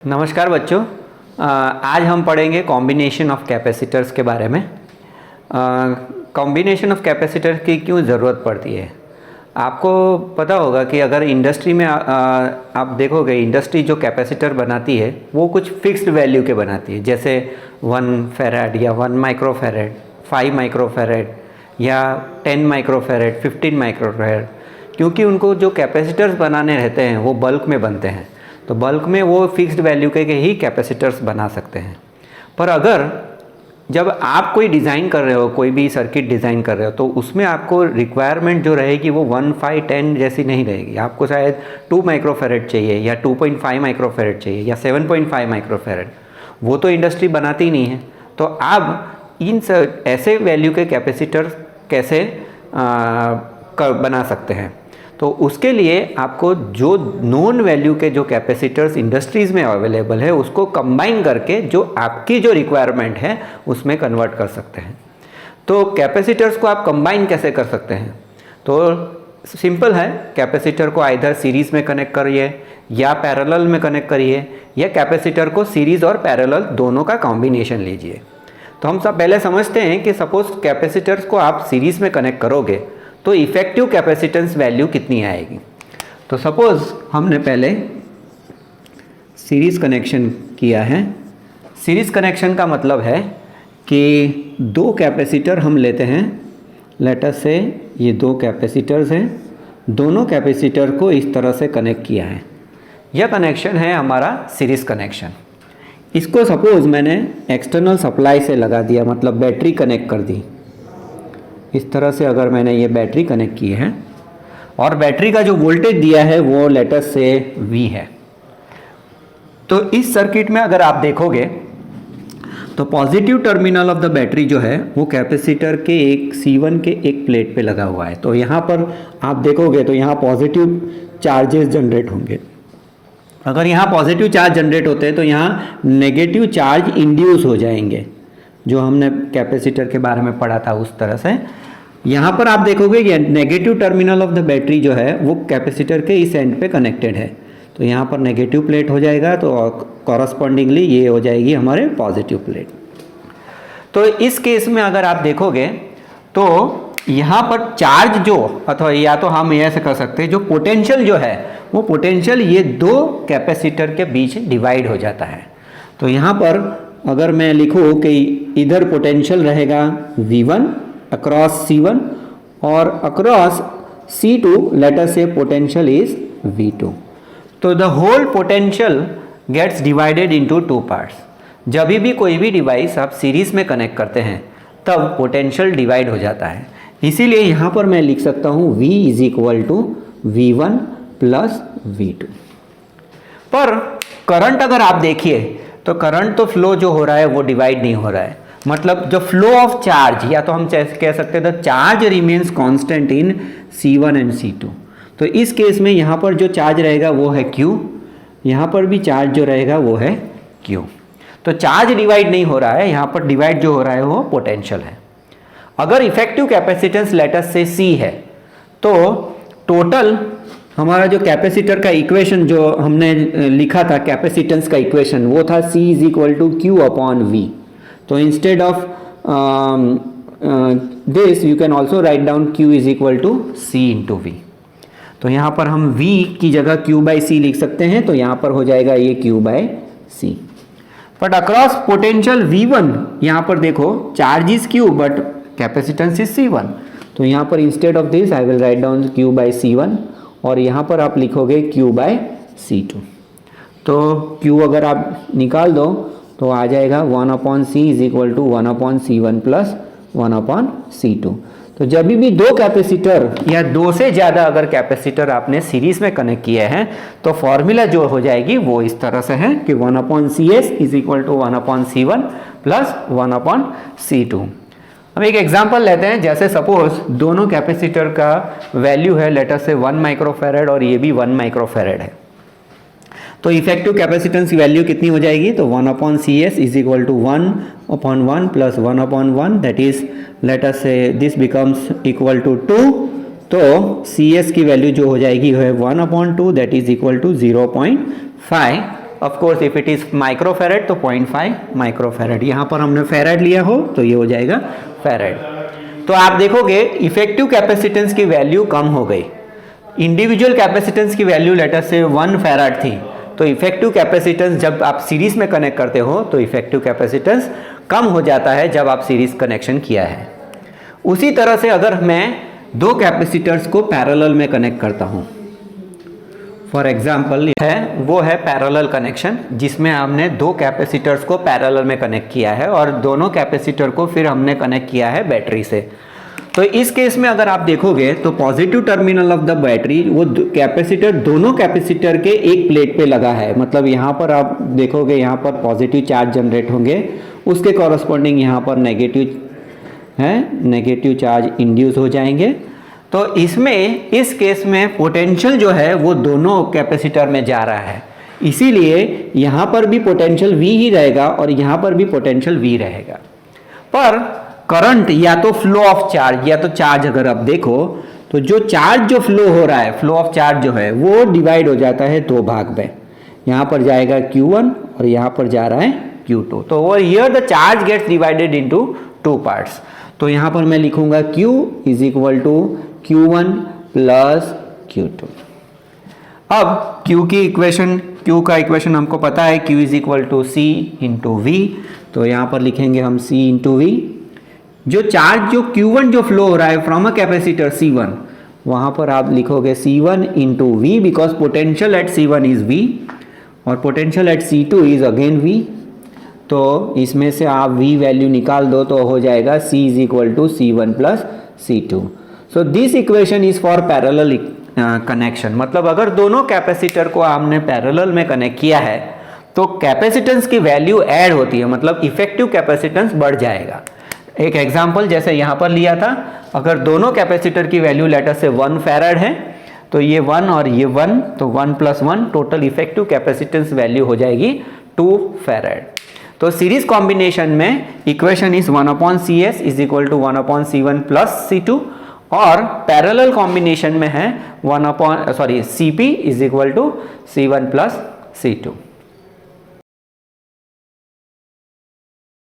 नमस्कार बच्चों। आज हम पढ़ेंगे कॉम्बिनेशन ऑफ कैपेसिटर्स के बारे में। कॉम्बिनेशन ऑफ कैपेसिटर की क्यों ज़रूरत पड़ती है। आपको पता होगा कि अगर इंडस्ट्री में आप देखोगे, इंडस्ट्री जो कैपेसिटर बनाती है वो कुछ फिक्स्ड वैल्यू के बनाती है, जैसे 1 फेराड या 1 माइक्रोफेरेड, 5 माइक्रोफेरेड या 10 माइक्रोफेरेड, 15 माइक्रोफेरेड, क्योंकि उनको जो कैपेसिटर्स बनाने रहते हैं वो बल्क में बनते हैं, तो बल्क में वो फिक्स्ड वैल्यू के ही कैपेसिटर्स बना सकते हैं। पर अगर जब आप कोई डिज़ाइन कर रहे हो, कोई भी सर्किट डिज़ाइन कर रहे हो, तो उसमें आपको रिक्वायरमेंट जो रहेगी वो 1, 5, 10 जैसी नहीं रहेगी। आपको शायद 2 माइक्रोफेरेड चाहिए या 2.5 माइक्रोफेरेड चाहिए या 7.5 माइक्रोफेरेड, वो तो इंडस्ट्री बनाती नहीं है। तो आप इन ऐसे वैल्यू के कैपेसिटर कैसे बना सकते हैं, तो उसके लिए आपको जो नोन वैल्यू के जो कैपेसिटर्स इंडस्ट्रीज़ में अवेलेबल है उसको कंबाइन करके जो आपकी जो रिक्वायरमेंट है उसमें कन्वर्ट कर सकते हैं। तो कैपेसिटर्स को आप कंबाइन कैसे कर सकते हैं, तो सिंपल है। कैपेसिटर को आइदर सीरीज़ में कनेक्ट करिए या पैरेलल में कनेक्ट करिए, या कैपेसिटर को सीरीज़ और पैरेलल दोनों का कॉम्बिनेशन लीजिए। तो हम सब पहले समझते हैं कि सपोज कैपेसिटर्स को आप सीरीज़ में कनेक्ट करोगे तो इफ़ेक्टिव कैपेसिटेंस वैल्यू कितनी आएगी। तो सपोज़ हमने पहले सीरीज़ कनेक्शन किया है। सीरीज़ कनेक्शन का मतलब है कि दो कैपेसिटर हम लेते हैं। लेट अस से ये दो कैपेसिटर्स हैं, दोनों कैपेसिटर को इस तरह से कनेक्ट किया है। यह कनेक्शन है हमारा सीरीज़ कनेक्शन। इसको सपोज़ मैंने एक्सटर्नल सप्लाई से लगा दिया, मतलब बैटरी कनेक्ट कर दी। इस तरह से अगर मैंने ये बैटरी कनेक्ट की है और बैटरी का जो वोल्टेज दिया है वो लेट अस से V है। तो इस सर्किट में अगर आप देखोगे तो positive terminal of the battery जो है वो कैपेसिटर के एक C1 के एक प्लेट पे लगा हुआ है। तो यहाँ पर आप देखोगे तो यहाँ पॉजिटिव चार्जेस जनरेट होंगे। अगर यहाँ पॉजिटिव चार्ज जनरेट होते हैं तो यहाँ नेगेटिव चार्ज इंड्यूस हो जाएंगे, जो हमने कैपेसिटर के बारे में पढ़ा था उस तरह से। यहाँ पर आप देखोगे कि negative terminal of the battery जो है वो कैपेसिटर के इस एंड पे कनेक्टेड है, तो यहाँ पर नेगेटिव प्लेट हो जाएगा, तो कॉरस्पॉन्डिंगली ये हो जाएगी हमारे पॉजिटिव प्लेट। तो इस केस में अगर आप देखोगे तो यहाँ पर चार्ज जो, अथवा या तो हम ऐसे कर सकते हैं, जो पोटेंशियल जो है वो पोटेंशियल ये दो कैपेसिटर के बीच डिवाइड हो जाता है। तो यहाँ पर अगर मैं लिखूँ कि इधर पोटेंशियल रहेगा V1 अक्रॉस C1 और अक्रॉस C2 लेट अस से पोटेंशियल इज V2, तो the whole potential gets divided into 2 parts. जब भी कोई भी डिवाइस आप सीरीज में कनेक्ट करते हैं तब पोटेंशियल डिवाइड हो जाता है। इसीलिए यहाँ पर मैं लिख सकता हूँ V is equal to V1 plus V2। पर करंट अगर आप देखिए तो करंट तो फ्लो जो हो रहा है वो डिवाइड नहीं हो रहा है, मतलब जो फ्लो ऑफ चार्ज, या तो हम कह सकते हैं the charge remains constant in C1 and C2। तो इस केस में यहाँ पर जो चार्ज रहेगा वो है Q, यहाँ पर भी चार्ज जो रहेगा वो है Q। तो चार्ज डिवाइड नहीं हो रहा है, यहाँ पर डिवाइड जो हो रहा है वो पोटेंशियल है। अगर इफेक्टिव कैपेसिटेंस लेट अस से C है तो टोटल हमारा जो कैपेसिटर का इक्वेशन जो हमने लिखा था, कैपेसिटेंस का इक्वेशन, वो था C is equal to Q upon V। तो instead of this you can also write down Q is equal to C into V। तो यहाँ पर हम V की जगह Q बाई C लिख सकते हैं, तो यहाँ पर हो जाएगा ये Q by C। But across potential V1, यहाँ पर देखो charge is Q but capacitance is C1, तो यहाँ पर instead of this I will write down Q by C1 और यहाँ पर आप लिखोगे Q बाई C2। तो Q अगर आप निकाल दो तो आ जाएगा 1 upon C is equal to 1 upon C1 plus 1 upon C2। तो जब भी दो कैपेसिटर या दो से ज़्यादा अगर कैपेसिटर आपने सीरीज में कनेक्ट किए हैं तो फॉर्मूला जो हो जाएगी वो इस तरह से है कि 1 upon CS is equal to 1 upon C1 plus 1 upon C2। हम एक एग्जांपल लेते हैं, जैसे सपोज दोनों कैपेसिटर का वैल्यू है लेट अस से 1 माइक्रोफेरेड और ये भी 1 माइक्रोफेरेड है। तो इफेक्टिव कैपेसिटेंस की वैल्यू कितनी हो जाएगी, तो 1 upon CS is equal to 1 upon 1 plus 1 upon 1, that is let us say this becomes equal to 2। तो CS की वैल्यू जो हो जाएगी है 1 upon 2, that is equal to 0.5 of course if it is microfarad तो 0.5 माइक्रोफेरेड, यहाँ पर हमने फेरेड लिया हो तो ये हो जाएगा फेरेड। तो आप देखोगे इफेक्टिव कैपेसिटेंस की वैल्यू कम हो गई। इंडिविजुअल कैपेसिटेंस की वैल्यू लेटर से 1 फेराड थी, तो इफेक्टिव कैपेसिटेंस जब आप सीरीज में कनेक्ट करते हो तो इफेक्टिव कैपेसिटेंस कम हो जाता है जब आप सीरीज कनेक्शन किया है। उसी तरह से अगर मैं दो कैपेसिटर्स को पैरेलल में कनेक्ट करता हूं, फॉर एग्जांपल है वो है पैरेलल कनेक्शन, जिसमें हमने दो कैपेसिटर्स को पैरेलल में कनेक्ट किया है और दोनों कैपेसिटर को फिर हमने कनेक्ट किया है बैटरी से। तो इस केस में अगर आप देखोगे तो positive terminal of the battery वो कैपेसिटर दोनों कैपेसिटर के एक प्लेट पे लगा है, मतलब यहाँ पर आप देखोगे यहाँ पर पॉजिटिव चार्ज जनरेट होंगे, उसके कॉरस्पॉन्डिंग यहाँ पर नेगेटिव चार्ज इंड्यूस हो जाएंगे। तो इसमें इस केस में पोटेंशियल जो है वो दोनों कैपेसिटर में जा रहा है, इसीलिए यहाँ पर भी पोटेंशियल V ही रहेगा और यहाँ पर भी पोटेंशियल V रहेगा। पर करंट या तो फ्लो ऑफ चार्ज या तो चार्ज अगर आप देखो तो जो चार्ज जो फ्लो हो रहा है, फ्लो ऑफ चार्ज जो है वो डिवाइड हो जाता है दो भाग में, यहाँ पर जाएगा Q1 और यहाँ पर जा रहा है Q2। तो over here the charge gets divided into two parts. तो यहाँ पर मैं लिखूंगा Q is equal to Q1 plus Q2। अब Q की इक्वेशन, Q का इक्वेशन हमको पता है, Q is equal to C into V। तो यहाँ पर लिखेंगे हम C इंटू V। जो चार्ज जो Q1 जो फ्लो हो रहा है फ्रॉम अ कैपेसिटर C1, वहाँ पर आप लिखोगे C1 into V because potential at C1 is V और potential at C2 is again V। तो इसमें से आप V वैल्यू निकाल दो तो हो जाएगा C is equal to C1 plus C2। So this equation is for parallel connection, मतलब अगर दोनों कैपेसिटर को हमने पैरेलल में कनेक्ट किया है तो कैपेसिटेंस की वैल्यू ऐड होती है, मतलब इफेक्टिव कैपेसिटेंस बढ़ जाएगा। एक एग्जांपल जैसे यहाँ पर लिया था, अगर दोनों कैपेसिटर की वैल्यू लेटर से 1 फेराड है तो ये 1 और ये 1, तो 1 plus 1 total effective capacitance value हो जाएगी 2 फेराड। तो सीरीज कॉम्बिनेशन में equation is 1/CS is equal to 1/C1 plus C2 और पैरेलल कॉम्बिनेशन में है CP is equal to C1 plus C2।